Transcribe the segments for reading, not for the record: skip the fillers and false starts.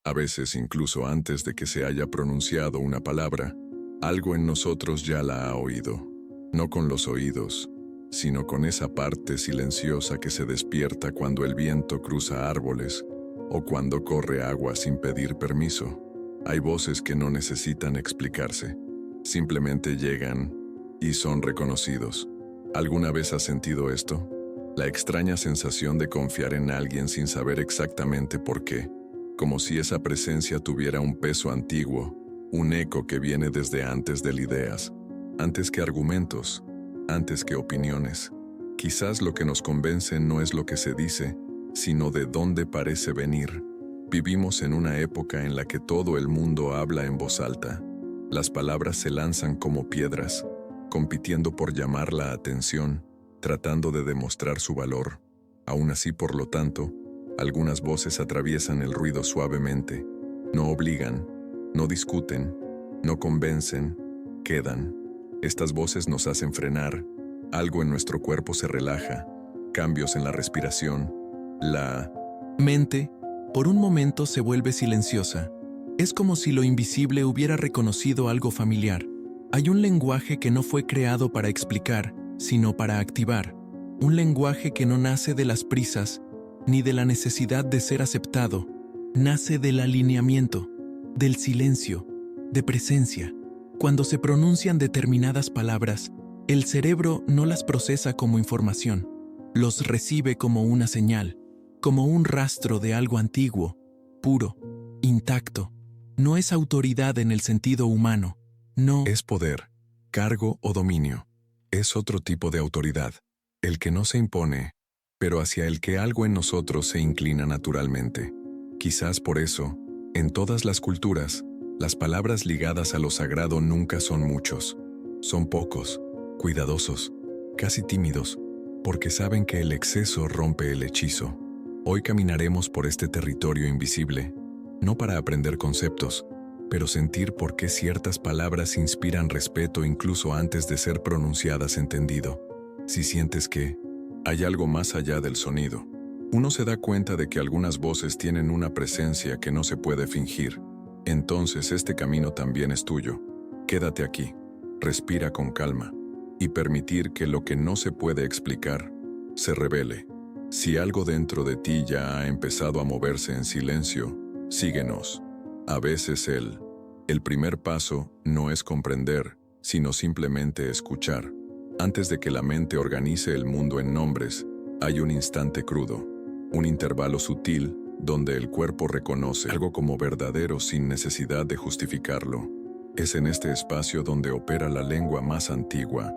A veces, incluso antes de que se haya pronunciado una palabra, algo en nosotros ya la ha oído. No con los oídos, sino con esa parte silenciosa que se despierta cuando el viento cruza árboles o cuando corre agua sin pedir permiso. Hay voces que no necesitan explicarse, simplemente llegan y son reconocidos. ¿Alguna vez has sentido esto? La extraña sensación de confiar en alguien sin saber exactamente por qué, como si esa presencia tuviera un peso antiguo, un eco que viene desde antes de ideas, antes que argumentos, antes que opiniones. Quizás lo que nos convence no es lo que se dice, sino de dónde parece venir. Vivimos en una época en la que todo el mundo habla en voz alta. Las palabras se lanzan como piedras, compitiendo por llamar la atención, tratando de demostrar su valor. Aún así, por lo tanto, algunas voces atraviesan el ruido suavemente. No obligan, no discuten, no convencen, quedan. Estas voces nos hacen frenar, algo en nuestro cuerpo se relaja, cambios en la respiración. La mente, por un momento, se vuelve silenciosa. Es como si lo invisible hubiera reconocido algo familiar. Hay un lenguaje que no fue creado para explicar, sino para activar. Un lenguaje que no nace de las prisas, ni de la necesidad de ser aceptado. Nace del alineamiento, del silencio, de presencia. Cuando se pronuncian determinadas palabras, el cerebro no las procesa como información, los recibe como una señal, como un rastro de algo antiguo, puro, intacto. No es autoridad en el sentido humano, no es poder, cargo o dominio. Es otro tipo de autoridad, el que no se impone, pero hacia el que algo en nosotros se inclina naturalmente. Quizás por eso, en todas las culturas, las palabras ligadas a lo sagrado nunca son muchos. Son pocos, cuidadosos, casi tímidos, porque saben que el exceso rompe el hechizo. Hoy caminaremos por este territorio invisible, no para aprender conceptos, pero sentir por qué ciertas palabras inspiran respeto incluso antes de ser pronunciadas entendido. Si sientes que hay algo más allá del sonido, uno se da cuenta de que algunas voces tienen una presencia que no se puede fingir. Entonces este camino también es tuyo. Quédate aquí, respira con calma, y permitir que lo que no se puede explicar se revele. Si algo dentro de ti ya ha empezado a moverse en silencio, síguenos. A veces el primer paso no es comprender, sino simplemente escuchar. Antes de que la mente organice el mundo en nombres, hay un instante crudo, un intervalo sutil donde el cuerpo reconoce algo como verdadero sin necesidad de justificarlo. Es en este espacio donde opera la lengua más antigua.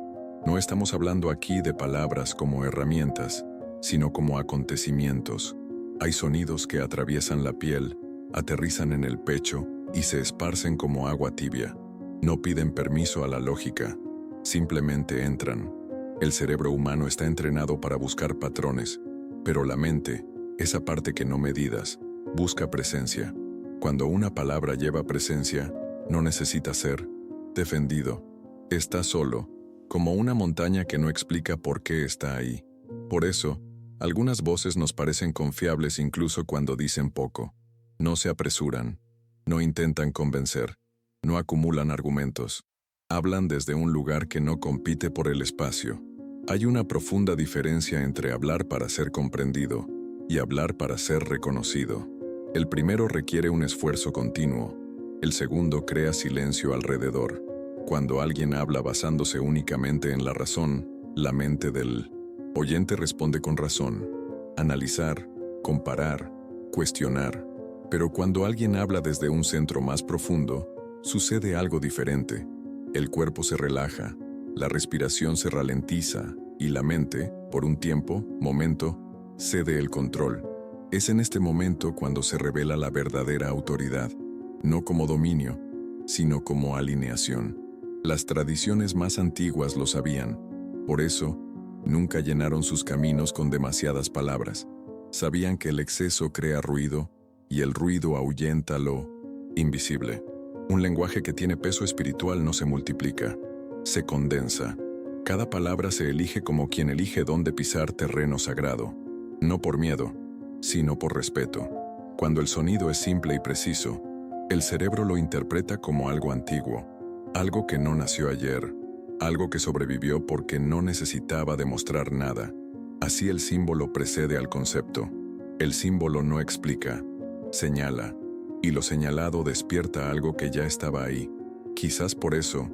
No estamos hablando aquí de palabras como herramientas, sino como acontecimientos. Hay sonidos que atraviesan la piel, aterrizan en el pecho y se esparcen como agua tibia. No piden permiso a la lógica, simplemente entran. El cerebro humano está entrenado para buscar patrones, pero la mente, esa parte que no medidas, busca presencia. Cuando una palabra lleva presencia, no necesita ser defendido. Está solo, como una montaña que no explica por qué está ahí. Por eso, algunas voces nos parecen confiables incluso cuando dicen poco. No se apresuran, no intentan convencer, no acumulan argumentos. Hablan desde un lugar que no compite por el espacio. Hay una profunda diferencia entre hablar para ser comprendido y hablar para ser reconocido. El primero requiere un esfuerzo continuo, el segundo crea silencio alrededor. Cuando alguien habla basándose únicamente en la razón, la mente del oyente responde con razón, analizar, comparar, cuestionar. Pero cuando alguien habla desde un centro más profundo, sucede algo diferente. El cuerpo se relaja, la respiración se ralentiza y la mente, por un momento, cede el control. Es en este momento cuando se revela la verdadera autoridad, no como dominio, sino como alineación. Las tradiciones más antiguas lo sabían, por eso, nunca llenaron sus caminos con demasiadas palabras. Sabían que el exceso crea ruido, y el ruido ahuyenta lo invisible. Un lenguaje que tiene peso espiritual no se multiplica, se condensa. Cada palabra se elige como quien elige dónde pisar terreno sagrado, no por miedo, sino por respeto. Cuando el sonido es simple y preciso, el cerebro lo interpreta como algo antiguo, algo que no nació ayer, algo que sobrevivió porque no necesitaba demostrar nada. Así el símbolo precede al concepto. El símbolo no explica, señala, y lo señalado despierta algo que ya estaba ahí. Quizás por eso,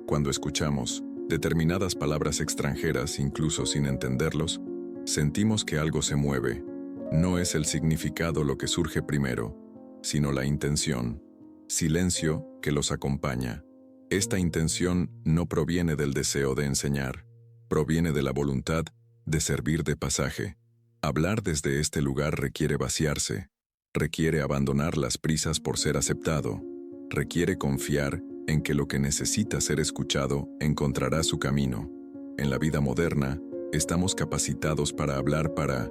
cuando escuchamos determinadas palabras extranjeras, incluso sin entenderlos, sentimos que algo se mueve. No es el significado lo que surge primero, sino la intención, silencio que los acompaña. Esta intención no proviene del deseo de enseñar, proviene de la voluntad de servir de pasaje. Hablar desde este lugar requiere vaciarse, requiere abandonar las prisas por ser aceptado, requiere confiar en que lo que necesita ser escuchado encontrará su camino. En la vida moderna, estamos capacitados para hablar, para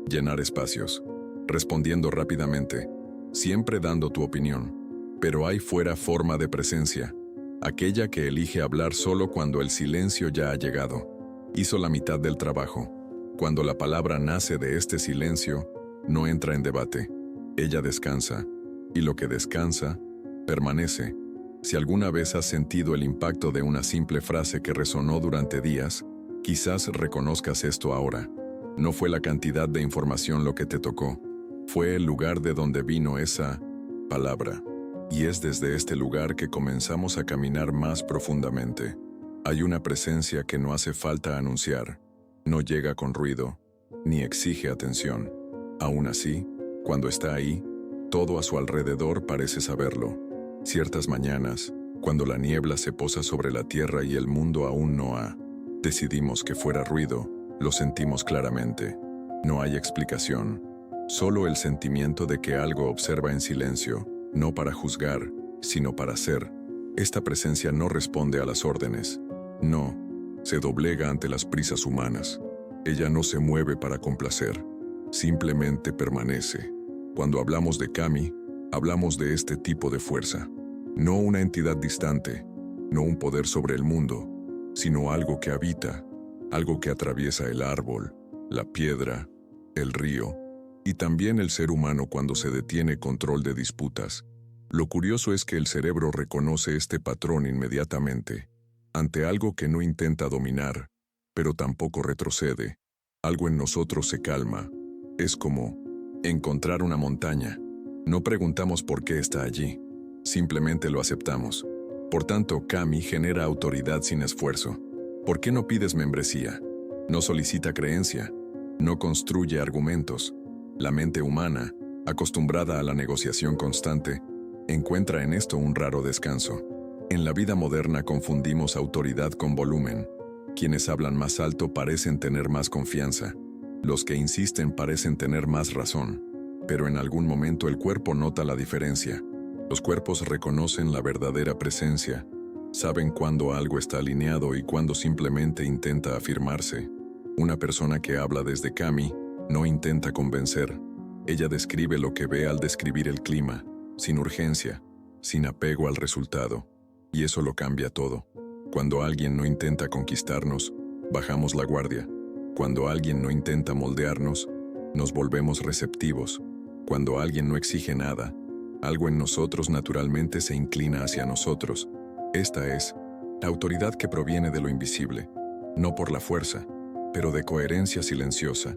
llenar espacios, respondiendo rápidamente, siempre dando tu opinión. Pero hay fuera forma de presencia, aquella que elige hablar solo cuando el silencio ya ha llegado. Hizo la mitad del trabajo. Cuando la palabra nace de este silencio, no entra en debate. Ella descansa, y lo que descansa, permanece. Si alguna vez has sentido el impacto de una simple frase que resonó durante días, quizás reconozcas esto ahora. No fue la cantidad de información lo que te tocó, fue el lugar de donde vino esa palabra. Y es desde este lugar que comenzamos a caminar más profundamente. Hay una presencia que no hace falta anunciar, no llega con ruido, ni exige atención. Aún así, cuando está ahí, todo a su alrededor parece saberlo. Ciertas mañanas, cuando la niebla se posa sobre la tierra y el mundo aún no ha decidimos que fuera ruido, lo sentimos claramente. No hay explicación, solo el sentimiento de que algo observa en silencio, no para juzgar, sino para ser. Esta presencia no responde a las órdenes. No, se doblega ante las prisas humanas. Ella no se mueve para complacer, simplemente permanece. Cuando hablamos de Kami, hablamos de este tipo de fuerza. No una entidad distante, no un poder sobre el mundo, sino algo que habita, algo que atraviesa el árbol, la piedra, el río, y también el ser humano cuando se detiene control de disputas. Lo curioso es que el cerebro reconoce este patrón inmediatamente, ante algo que no intenta dominar, pero tampoco retrocede. Algo en nosotros se calma. Es como encontrar una montaña. No preguntamos por qué está allí, simplemente lo aceptamos. Por tanto, Kami genera autoridad sin esfuerzo. ¿Por qué no pides membresía? No solicita creencia, no construye argumentos. La mente humana, acostumbrada a la negociación constante, encuentra en esto un raro descanso. En la vida moderna confundimos autoridad con volumen. Quienes hablan más alto parecen tener más confianza. Los que insisten parecen tener más razón. Pero en algún momento el cuerpo nota la diferencia. Los cuerpos reconocen la verdadera presencia. Saben cuándo algo está alineado y cuándo simplemente intenta afirmarse. Una persona que habla desde Kami no intenta convencer. Ella describe lo que ve al describir el clima, sin urgencia, sin apego al resultado. Y eso lo cambia todo. Cuando alguien no intenta conquistarnos, bajamos la guardia. Cuando alguien no intenta moldearnos, nos volvemos receptivos. Cuando alguien no exige nada, algo en nosotros naturalmente se inclina hacia nosotros. Esta es la autoridad que proviene de lo invisible, no por la fuerza, pero de coherencia silenciosa.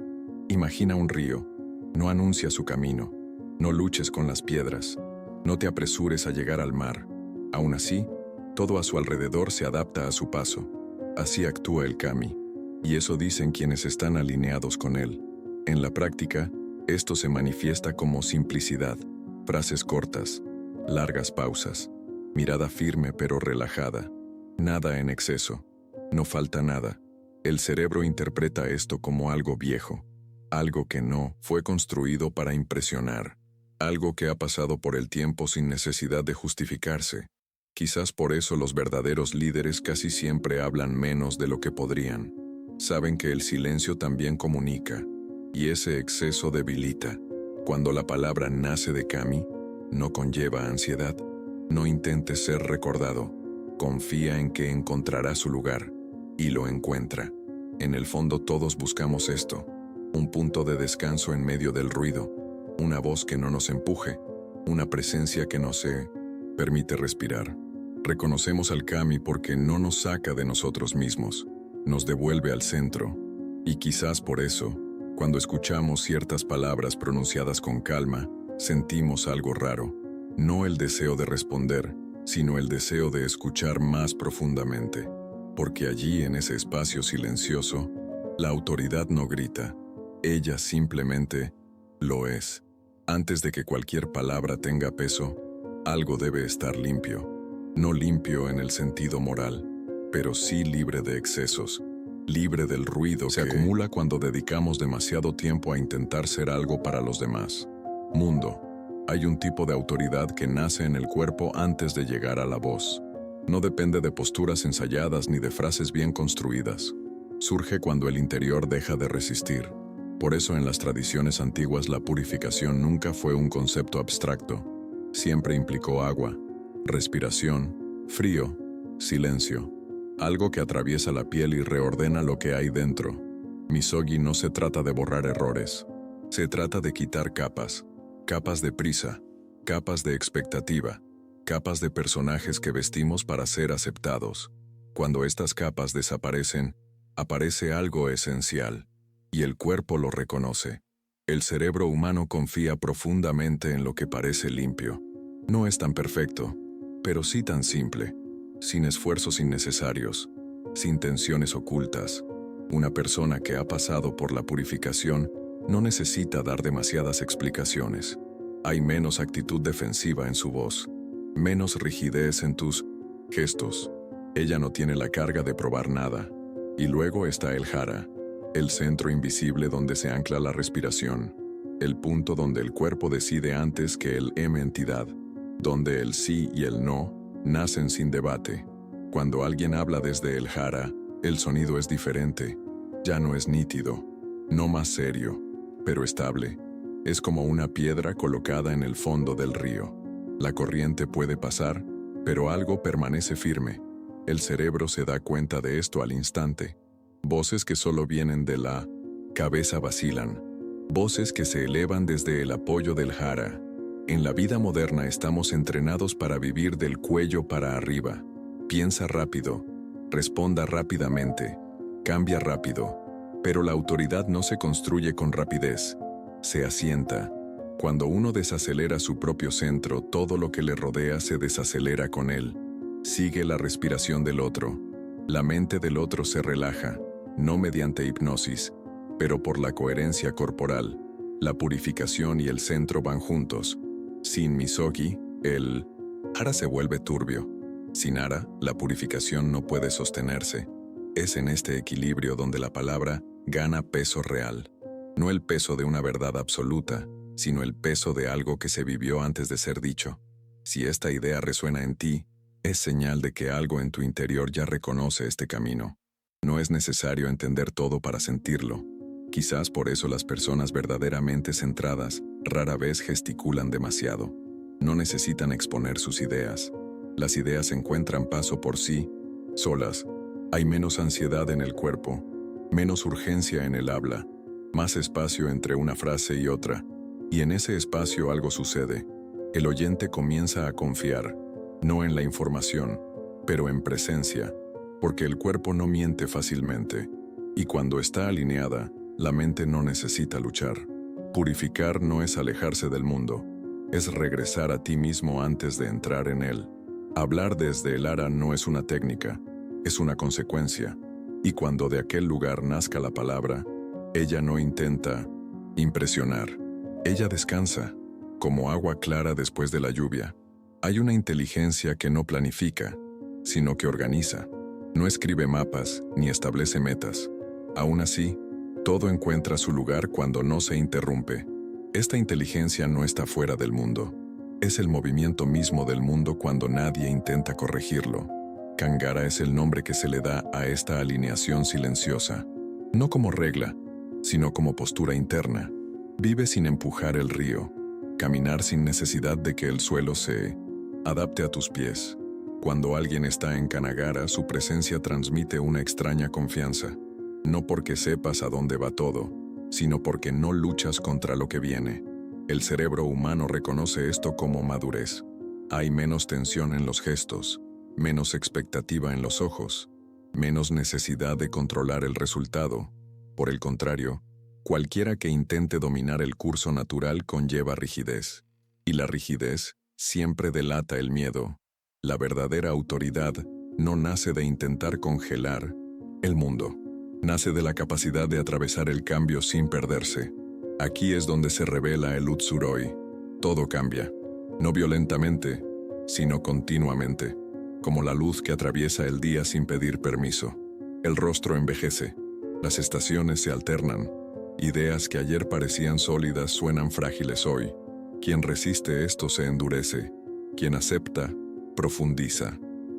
Imagina un río, no anuncia su camino, no luches con las piedras, no te apresures a llegar al mar. Aún así, todo a su alrededor se adapta a su paso. Así actúa el Kami, y eso dicen quienes están alineados con él. En la práctica, esto se manifiesta como simplicidad, frases cortas, largas pausas, mirada firme pero relajada, nada en exceso, no falta nada. El cerebro interpreta esto como algo viejo, algo que no fue construido para impresionar, algo que ha pasado por el tiempo sin necesidad de justificarse. Quizás por eso los verdaderos líderes casi siempre hablan menos de lo que podrían. Saben que el silencio también comunica, y ese exceso debilita. Cuando la palabra nace de Kami, no conlleva ansiedad. No intentes ser recordado. Confía en que encontrará su lugar, y lo encuentra. En el fondo todos buscamos esto, un punto de descanso en medio del ruido, una voz que no nos empuje, una presencia que nos permite respirar. Reconocemos al Kami porque no nos saca de nosotros mismos, nos devuelve al centro. Y quizás por eso, cuando escuchamos ciertas palabras pronunciadas con calma, sentimos algo raro. No el deseo de responder, sino el deseo de escuchar más profundamente. Porque allí, en ese espacio silencioso, la autoridad no grita. Ella simplemente lo es. Antes de que cualquier palabra tenga peso, algo debe estar limpio. No limpio en el sentido moral, pero sí libre de excesos, libre del ruido que se acumula cuando dedicamos demasiado tiempo a intentar ser algo para los demás. Mundo. Hay un tipo de autoridad que nace en el cuerpo antes de llegar a la voz. No depende de posturas ensayadas ni de frases bien construidas. Surge cuando el interior deja de resistir. Por eso en las tradiciones antiguas la purificación nunca fue un concepto abstracto. Siempre implicó agua, respiración, frío, silencio. Algo que atraviesa la piel y reordena lo que hay dentro. Misogi no se trata de borrar errores. Se trata de quitar capas. Capas de prisa, capas de expectativa, capas de personajes que vestimos para ser aceptados. Cuando estas capas desaparecen, aparece algo esencial, y el cuerpo lo reconoce. El cerebro humano confía profundamente en lo que parece limpio. No es tan perfecto, pero sí tan simple, sin esfuerzos innecesarios, sin tensiones ocultas. Una persona que ha pasado por la purificación no necesita dar demasiadas explicaciones. Hay menos actitud defensiva en su voz, menos rigidez en tus gestos. Ella no tiene la carga de probar nada. Y luego está el jara, el centro invisible donde se ancla la respiración, el punto donde el cuerpo decide antes que el entidad, donde el sí y el no nacen sin debate. Cuando alguien habla desde el jara, el sonido es diferente. Ya no es nítido, no más serio, pero estable. Es como una piedra colocada en el fondo del río. La corriente puede pasar, pero algo permanece firme. El cerebro se da cuenta de esto al instante. Voces que solo vienen de la cabeza vacilan. Voces que se elevan desde el apoyo del jara. En la vida moderna estamos entrenados para vivir del cuello para arriba. Piensa rápido, responda rápidamente, cambia rápido. Pero la autoridad no se construye con rapidez, se asienta. Cuando uno desacelera su propio centro, todo lo que le rodea se desacelera con él. Sigue la respiración del otro. La mente del otro se relaja, no mediante hipnosis, pero por la coherencia corporal. La purificación y el centro van juntos. Sin misogi, el hara se vuelve turbio. Sin hara, la purificación no puede sostenerse. Es en este equilibrio donde la palabra gana peso real. No el peso de una verdad absoluta, sino el peso de algo que se vivió antes de ser dicho. Si esta idea resuena en ti, es señal de que algo en tu interior ya reconoce este camino. No es necesario entender todo para sentirlo. Quizás por eso las personas verdaderamente centradas rara vez gesticulan demasiado. No necesitan exponer sus ideas. Las ideas encuentran paso por sí, solas. Hay menos ansiedad en el cuerpo, menos urgencia en el habla, más espacio entre una frase y otra. Y en ese espacio algo sucede. El oyente comienza a confiar, no en la información, pero en presencia, porque el cuerpo no miente fácilmente, y cuando está alineada, la mente no necesita luchar. Purificar no es alejarse del mundo, es regresar a ti mismo antes de entrar en él. Hablar desde el hara no es una técnica, es una consecuencia, y cuando de aquel lugar nazca la palabra, ella no intenta impresionar, ella descansa, como agua clara después de la lluvia. Hay una inteligencia que no planifica, sino que organiza. No escribe mapas ni establece metas. Aún así, todo encuentra su lugar cuando no se interrumpe. Esta inteligencia no está fuera del mundo. Es el movimiento mismo del mundo cuando nadie intenta corregirlo. Kangara es el nombre que se le da a esta alineación silenciosa. No como regla, sino como postura interna. Vive sin empujar el río. Caminar sin necesidad de que el suelo se adapte a tus pies. Cuando alguien está en Kanagara, su presencia transmite una extraña confianza. No porque sepas a dónde va todo, sino porque no luchas contra lo que viene. El cerebro humano reconoce esto como madurez. Hay menos tensión en los gestos, menos expectativa en los ojos, menos necesidad de controlar el resultado. Por el contrario, cualquiera que intente dominar el curso natural conlleva rigidez. Y la rigidez siempre delata el miedo. La verdadera autoridad no nace de intentar congelar el mundo. Nace de la capacidad de atravesar el cambio sin perderse. Aquí es donde se revela el Utsuroi. Todo cambia, no violentamente, sino continuamente, como la luz que atraviesa el día sin pedir permiso. El rostro envejece, las estaciones se alternan, ideas que ayer parecían sólidas suenan frágiles hoy. Quien resiste esto se endurece, quien acepta, profundiza.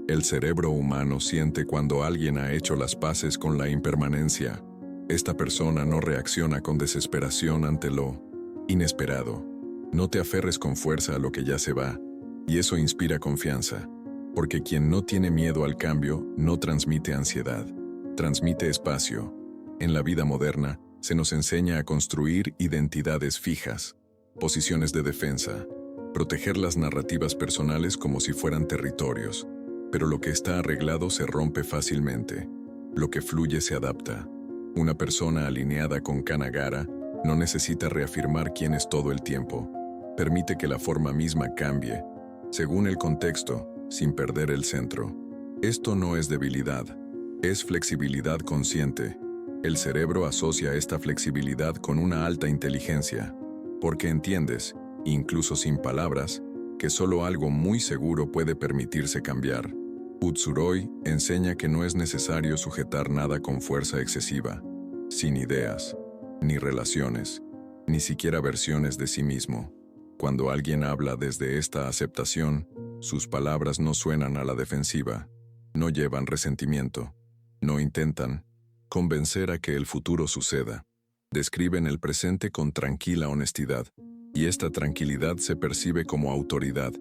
El cerebro humano siente cuando alguien ha hecho las paces con la impermanencia. Esta persona no reacciona con desesperación ante lo inesperado. No te aferres con fuerza a lo que ya se va, y eso inspira confianza, porque quien no tiene miedo al cambio no transmite ansiedad, transmite espacio. En la vida moderna se nos enseña a construir identidades fijas, posiciones de defensa, proteger las narrativas personales como si fueran territorios. Pero lo que está arreglado se rompe fácilmente. Lo que fluye se adapta. Una persona alineada con Kanagara no necesita reafirmar quién es todo el tiempo. Permite que la forma misma cambie, según el contexto, sin perder el centro. Esto no es debilidad, es flexibilidad consciente. El cerebro asocia esta flexibilidad con una alta inteligencia, porque entiendes, incluso sin palabras, que solo algo muy seguro puede permitirse cambiar. Utsuroi enseña que no es necesario sujetar nada con fuerza excesiva, sin ideas, ni relaciones, ni siquiera versiones de sí mismo. Cuando alguien habla desde esta aceptación, sus palabras no suenan a la defensiva, no llevan resentimiento, no intentan convencer a que el futuro suceda. Describen el presente con tranquila honestidad, y esta tranquilidad se percibe como autoridad,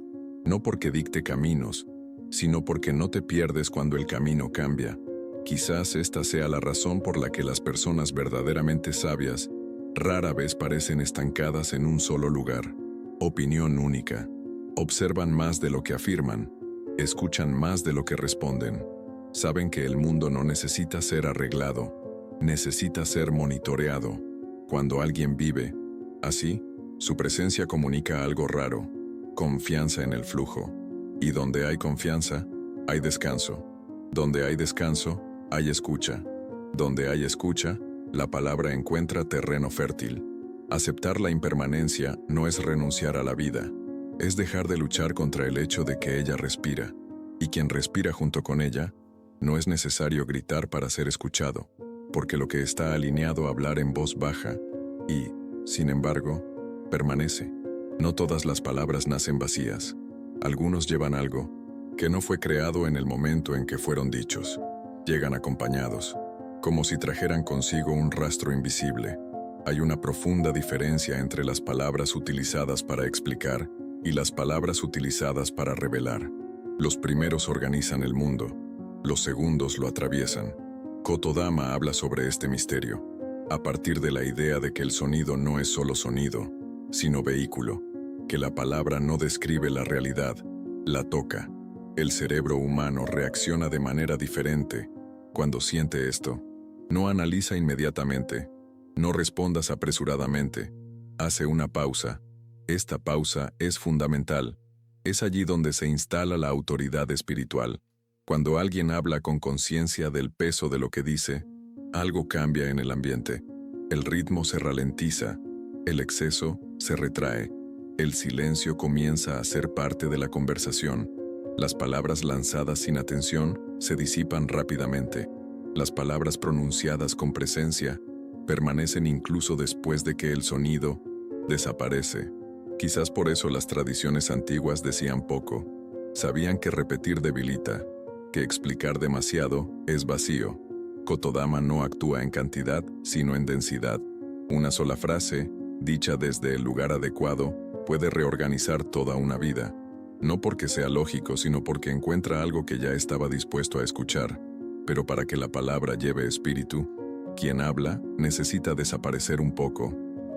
no porque dicte caminos, sino porque no te pierdes cuando el camino cambia. Quizás esta sea la razón por la que las personas verdaderamente sabias rara vez parecen estancadas en un solo lugar. Opinión única. Observan más de lo que afirman, escuchan más de lo que responden. Saben que el mundo no necesita ser arreglado, necesita ser monitoreado. Cuando alguien vive así, su presencia comunica algo raro, confianza en el flujo. Y donde hay confianza, hay descanso. Donde hay descanso, hay escucha. Donde hay escucha, la palabra encuentra terreno fértil. Aceptar la impermanencia no es renunciar a la vida, es dejar de luchar contra el hecho de que ella respira. Y quien respira junto con ella, no es necesario gritar para ser escuchado, porque lo que está alineado a hablar en voz baja y, sin embargo, permanece. No todas las palabras nacen vacías. Algunos llevan algo que no fue creado en el momento en que fueron dichos. Llegan acompañados, como si trajeran consigo un rastro invisible. Hay una profunda diferencia entre las palabras utilizadas para explicar y las palabras utilizadas para revelar. Los primeros organizan el mundo, los segundos lo atraviesan. Kotodama habla sobre este misterio, a partir de la idea de que el sonido no es solo sonido, sino vehículo, que la palabra no describe la realidad, la toca. El cerebro humano reacciona de manera diferente cuando siente esto. No analiza inmediatamente, no respondas apresuradamente, hace una pausa. Esta pausa es fundamental. Es allí donde se instala la autoridad espiritual. Cuando alguien habla con conciencia del peso de lo que dice, algo cambia en el ambiente. El ritmo se ralentiza, el exceso se retrae. El silencio comienza a ser parte de la conversación. Las palabras lanzadas sin atención se disipan rápidamente. Las palabras pronunciadas con presencia permanecen incluso después de que el sonido desaparece. Quizás por eso las tradiciones antiguas decían poco. Sabían que repetir debilita, que explicar demasiado es vacío. Kotodama no actúa en cantidad, sino en densidad. Una sola frase, dicha desde el lugar adecuado, puede reorganizar toda una vida, no porque sea lógico, sino porque encuentra algo que ya estaba dispuesto a escuchar. Pero para que la palabra lleve espíritu, quien habla necesita desaparecer un poco.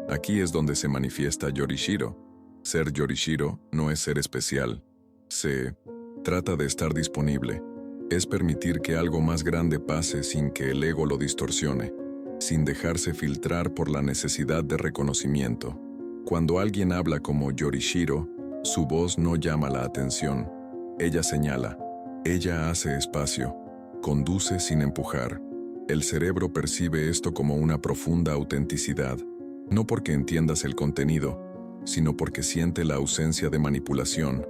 Aquí es donde se manifiesta Yorishiro. Ser Yorishiro no es ser especial. Se trata de estar disponible. Es permitir que algo más grande pase sin que el ego lo distorsione, sin dejarse filtrar por la necesidad de reconocimiento. Cuando alguien habla como Yorishiro, su voz no llama la atención. Ella señala. Ella hace espacio. Conduce sin empujar. El cerebro percibe esto como una profunda autenticidad, no porque entiendas el contenido, sino porque siente la ausencia de manipulación.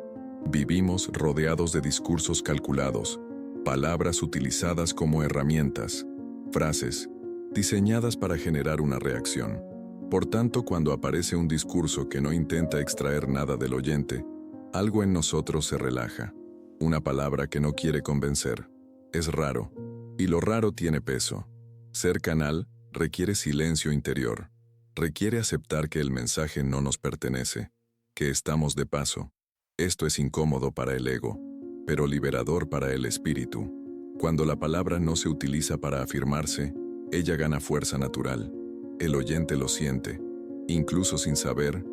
Vivimos rodeados de discursos calculados, palabras utilizadas como herramientas, frases diseñadas para generar una reacción. Por tanto, cuando aparece un discurso que no intenta extraer nada del oyente, algo en nosotros se relaja. Una palabra que no quiere convencer. Es raro, y lo raro tiene peso. Ser canal requiere silencio interior. Requiere aceptar que el mensaje no nos pertenece, que estamos de paso. Esto es incómodo para el ego, pero liberador para el espíritu. Cuando la palabra no se utiliza para afirmarse, ella gana fuerza natural. El oyente lo siente, incluso sin saber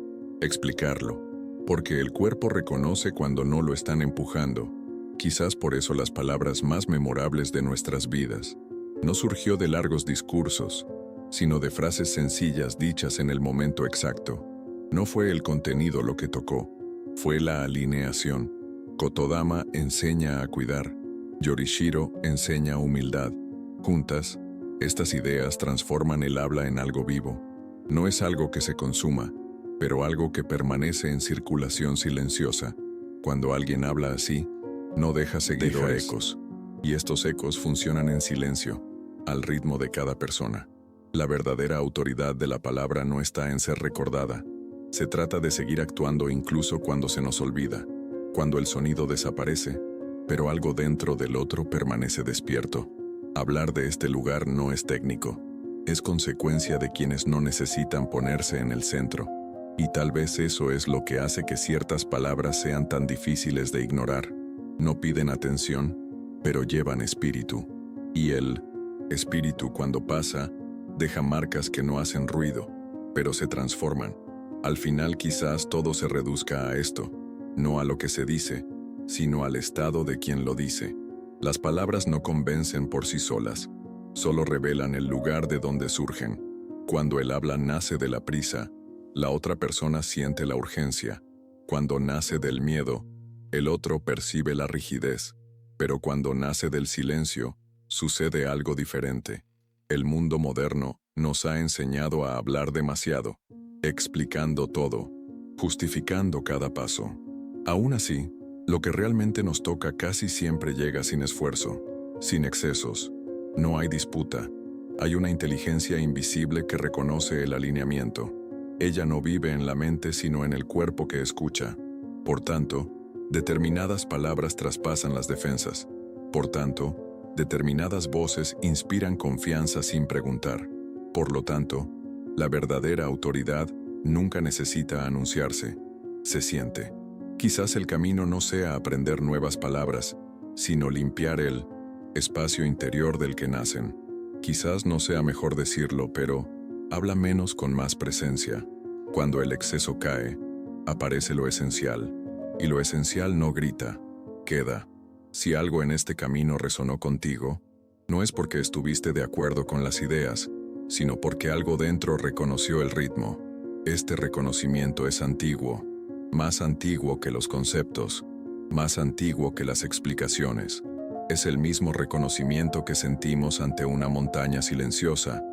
explicarlo, porque el cuerpo reconoce cuando no lo están empujando. Quizás por eso las palabras más memorables de nuestras vidas no surgió de largos discursos, sino de frases sencillas dichas en el momento exacto. No fue el contenido lo que tocó, fue la alineación. Kotodama enseña a cuidar, Yorishiro enseña humildad. Juntas, estas ideas transforman el habla en algo vivo. No es algo que se consuma, pero algo que permanece en circulación silenciosa. Cuando alguien habla así, no deja seguidores, ecos, y estos ecos funcionan en silencio, al ritmo de cada persona. La verdadera autoridad de la palabra no está en ser recordada. Se trata de seguir actuando incluso cuando se nos olvida, cuando el sonido desaparece, pero algo dentro del otro permanece despierto. Hablar de este lugar no es técnico, es consecuencia de quienes no necesitan ponerse en el centro. Y tal vez eso es lo que hace que ciertas palabras sean tan difíciles de ignorar. No piden atención, pero llevan espíritu. Y el espíritu, cuando pasa, deja marcas que no hacen ruido, pero se transforman. Al final quizás todo se reduzca a esto, no a lo que se dice, sino al estado de quien lo dice. Las palabras no convencen por sí solas, solo revelan el lugar de donde surgen. Cuando el habla nace de la prisa, la otra persona siente la urgencia. Cuando nace del miedo, el otro percibe la rigidez. Pero cuando nace del silencio, sucede algo diferente. El mundo moderno nos ha enseñado a hablar demasiado, explicando todo, justificando cada paso. Aún así, lo que realmente nos toca casi siempre llega sin esfuerzo, sin excesos. No hay disputa. Hay una inteligencia invisible que reconoce el alineamiento. Ella no vive en la mente sino en el cuerpo que escucha. Por tanto, determinadas palabras traspasan las defensas. Por tanto, determinadas voces inspiran confianza sin preguntar. Por lo tanto, la verdadera autoridad nunca necesita anunciarse. Se siente. Quizás el camino no sea aprender nuevas palabras, sino limpiar el espacio interior del que nacen. Quizás no sea mejor decirlo, pero habla menos con más presencia. Cuando el exceso cae, aparece lo esencial. Y lo esencial no grita, queda. Si algo en este camino resonó contigo, no es porque estuviste de acuerdo con las ideas, sino porque algo dentro reconoció el ritmo. Este reconocimiento es antiguo, más antiguo que los conceptos, más antiguo que las explicaciones. Es el mismo reconocimiento que sentimos ante una montaña silenciosa,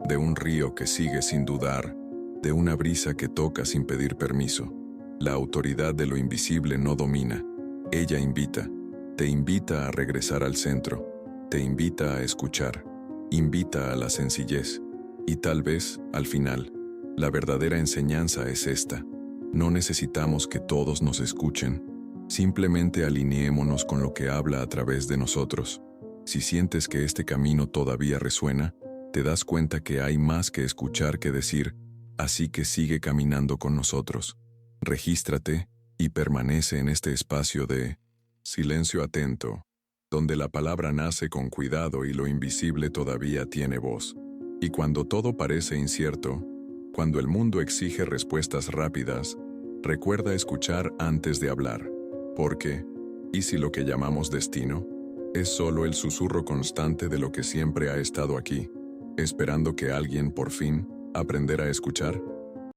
de un río que sigue sin dudar, de una brisa que toca sin pedir permiso. La autoridad de lo invisible no domina, ella invita. Te invita a regresar al centro, te invita a escuchar, invita a la sencillez. Y tal vez, al final, la verdadera enseñanza es esta. No necesitamos que todos nos escuchen, simplemente alineémonos con lo que habla a través de nosotros. Si sientes que este camino todavía resuena, te das cuenta que hay más que escuchar que decir, así que sigue caminando con nosotros. Regístrate y permanece en este espacio de silencio atento, donde la palabra nace con cuidado y lo invisible todavía tiene voz. Y cuando todo parece incierto, Cuando el mundo exige respuestas rápidas, recuerda escuchar antes de hablar. Porque, ¿y si lo que llamamos destino es solo el susurro constante de lo que siempre ha estado aquí, esperando que alguien por fin aprendiera a escuchar?